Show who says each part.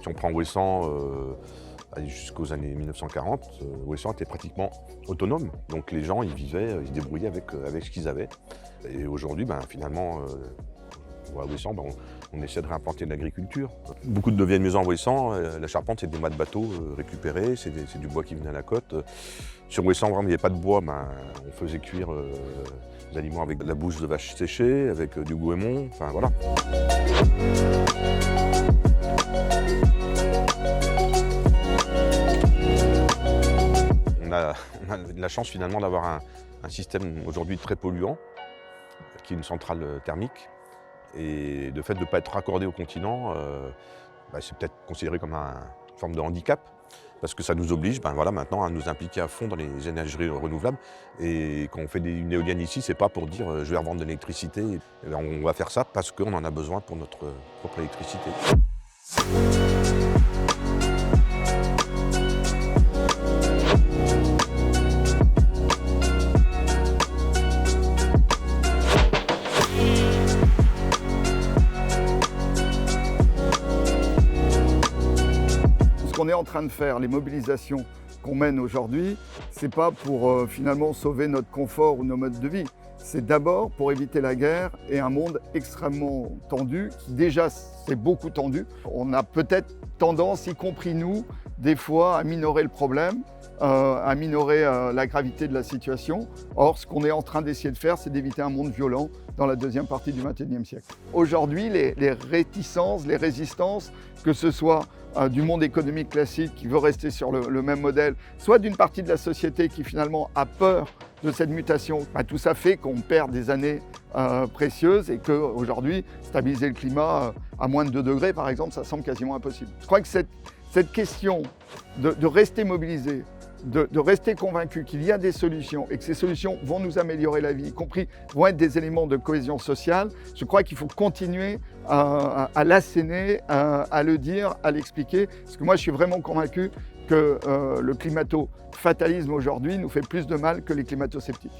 Speaker 1: Si on prend Ouessant jusqu'aux années 1940, Ouessant était pratiquement autonome. Donc les gens, ils vivaient, ils se débrouillaient avec ce qu'ils avaient. Et aujourd'hui, finalement, à Ouessant, on essaie de réimplanter de l'agriculture. Beaucoup de vieilles maisons à Ouessant, la charpente, c'est des mâts de bateau récupérés, c'est du bois qui venait à la côte. Sur Ouessant, vraiment, il n'y avait pas de bois, on faisait cuire les aliments avec de la bouse de vache séchée, avec du goémon, enfin voilà. On a de la chance finalement d'avoir un système aujourd'hui très polluant, qui est une centrale thermique. Et le fait de ne pas être raccordé au continent, c'est peut-être considéré comme une forme de handicap, parce que ça nous oblige maintenant à nous impliquer à fond dans les énergies renouvelables. Et quand on fait une éolienne ici, c'est pas pour dire je vais revendre de l'électricité. On va faire ça parce qu'on en a besoin pour notre propre électricité.
Speaker 2: Ce qu'on est en train de faire, les mobilisations qu'on mène aujourd'hui, c'est pas pour finalement sauver notre confort ou nos modes de vie. C'est d'abord pour éviter la guerre et un monde extrêmement tendu, qui déjà c'est beaucoup tendu. On a peut-être tendance, y compris nous, des fois à minorer le problème, à minorer la gravité de la situation. Or, ce qu'on est en train d'essayer de faire, c'est d'éviter un monde violent dans la deuxième partie du XXIe siècle. Aujourd'hui, les réticences, les résistances, que ce soit du monde économique classique qui veut rester sur le même modèle, soit d'une partie de la société qui finalement a peur de cette mutation, tout ça fait qu'on perd des années précieuses et qu'aujourd'hui, stabiliser le climat à moins de 2 degrés, par exemple, ça semble quasiment impossible. Je crois que cette question de rester mobilisé, de rester convaincu qu'il y a des solutions et que ces solutions vont nous améliorer la vie, y compris vont être des éléments de cohésion sociale, je crois qu'il faut continuer à l'asséner, à le dire, à l'expliquer, parce que moi je suis vraiment convaincu que le climato-fatalisme aujourd'hui nous fait plus de mal que les climato-sceptiques.